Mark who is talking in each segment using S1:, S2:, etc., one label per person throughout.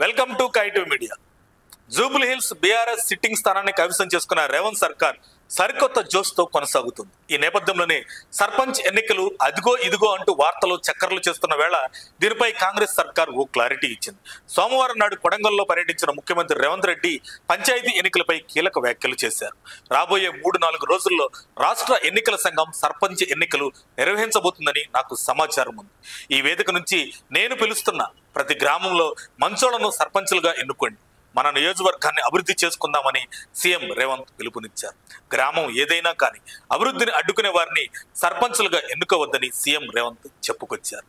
S1: Welcome to కైటివ్ media. Jubilee Hills BRS sitting స్థానాన్ని కైవసం చేసుకున్న రేవంత్ సర్కార్ సరికొత్త జోష్తో కొనసాగుతుంది. ఈ నేపథ్యంలోనే సర్పంచ్ ఎన్నికలు అదిగో ఇదిగో అంటూ వార్తలు చక్కర్లు చేస్తున్న వేళ దీనిపై కాంగ్రెస్ సర్కార్ ఓ క్లారిటీ ఇచ్చింది. సోమవారం నాడు కొడంగల్లో పర్యటించిన ముఖ్యమంత్రి రేవంత్ రెడ్డి పంచాయతీ ఎన్నికలపై కీలక వ్యాఖ్యలు చేశారు. రాబోయే 3-4 రోజుల్లో రాష్ట్ర ఎన్నికల సంఘం సర్పంచ్ ఎన్నికలు నిర్వహించబోతుందని నాకు సమాచారం ఉంది. ఈ వేదిక నుంచి నేను పిలుస్తున్న ప్రతి గ్రామంలో మంచోళ్లను సర్పంచులుగా ఎన్నుకోండి, మన నియోజకవర్గాన్ని అభివృద్ధి చేసుకుందామని సీఎం రేవంత్ పిలుపునిచ్చారు. గ్రామం ఏదైనా కానీ అభివృద్ధిని అడ్డుకునే వారిని సర్పంచులుగా ఎన్నుకోవద్దని సీఎం రేవంత్ చెప్పుకొచ్చారు.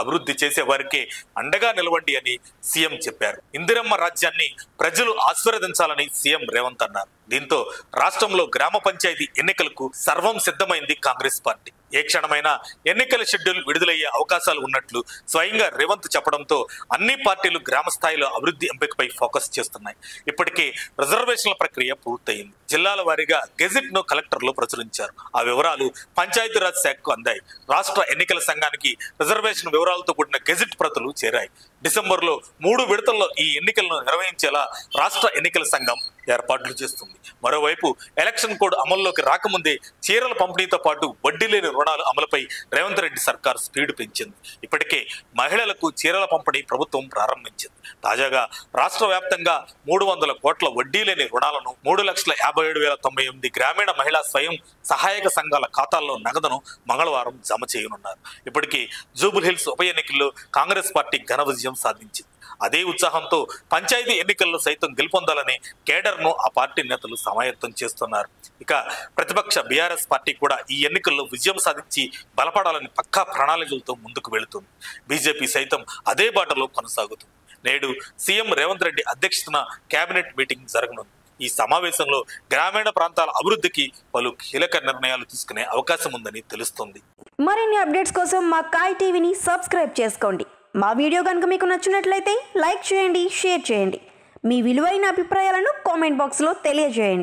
S1: అభివృద్ధి చేసే వారికి అండగా నిలవండి అని సీఎం చెప్పారు. ఇందిరమ్మ రాజ్యాన్ని ప్రజలు ఆశీర్వదించాలని సీఎం రేవంత్ అన్నారు. దీంతో రాష్ట్రంలో గ్రామ పంచాయతీ ఎన్నికలకు సర్వం సిద్ధమైంది కాంగ్రెస్ పార్టీ. ఏ క్షణమైనా ఎన్నికల షెడ్యూల్ విడుదలయ్యే అవకాశాలు ఉన్నట్లు స్వయంగా రేవంత్ చెప్పడంతో అన్ని పార్టీలు గ్రామ స్థాయిలో అభివృద్ధి ఎంపికపై ఫోకస్ చేస్తున్నాయి. ఇప్పటికే రిజర్వేషన్ల ప్రక్రియ పూర్తయింది. జిల్లాల వారీగా గెజిట్ ను కలెక్టర్లు ప్రచురించారు. ఆ వివరాలు పంచాయతీరాజ్ శాఖకు అందాయి. రాష్ట్ర ఎన్నికల సంఘానికి రిజర్వేషన్ వివరాలతో కూడిన గెజిట్ ప్రతులు చేరాయి. డిసెంబర్లో 3 విడతల్లో ఈ ఎన్నికలను నిర్వహించేలా రాష్ట్ర ఎన్నికల సంఘం ఏర్పాట్లు చేస్తుంది. మరోవైపు ఎలక్షన్ కోడ్ అమల్లోకి రాకముందే చీరల పంపిణీతో పాటు వడ్డీ లేని రుణాలు అమలుపై రేవంత్ రెడ్డి సర్కార్ స్పీడ్ పెంచింది. ఇప్పటికే మహిళలకు చీరల పంపిణీ ప్రభుత్వం ప్రారంభించింది. తాజాగా రాష్ట్ర వ్యాప్తంగా 300 కోట్ల వడ్డీ లేని రుణాలను 3,57,098 గ్రామీణ మహిళా స్వయం సహాయక సంఘాల ఖాతాల్లో నగదును మంగళవారం జమ చేయనున్నారు. ఇప్పటికీ జూబ్లీ హిల్స్ ఉప ఎన్నికల్లో కాంగ్రెస్ పార్టీ ఘన విజయం సాధించింది. అదే ఉత్సాహంతో పంచాయతీ ఎన్నికల్లో సైతం గెలుపొందాలని కేడర్ను ఆ పార్టీ నేతలు సమాయత్తం చేస్తున్నారు. ఇక ప్రతిపక్ష బీఆర్ఎస్ పార్టీ కూడా ఈ ఎన్నికల్లో విజయం సాధించి బలపడాలని పక్కా ప్రణాళికలతో ముందుకు వెళుతుంది. బీజేపీ సైతం అదే బాటలో కొనసాగుతుంది. నేడు సీఎం రేవంత్ రెడ్డి అధ్యక్షతన కేబినెట్ మీటింగ్ జరగనుంది. ఈ సమావేశంలో గ్రామీణ ప్రాంతాల అభివృద్ధికి పలు కీలక నిర్ణయాలు తీసుకునే అవకాశం ఉందని తెలుస్తోంది.
S2: మరిన్ని అప్డేట్స్ కోసం మా కాయ్ టీవీని సబ్స్క్రైబ్ చేసుకోండి. మా వీడియో కనుక మీకు నచ్చినట్లయితే లైక్ చేయండి, షేర్ చేయండి. మీ విలువైన అభిప్రాయాలను కామెంట్ బాక్స్లో తెలియజేయండి.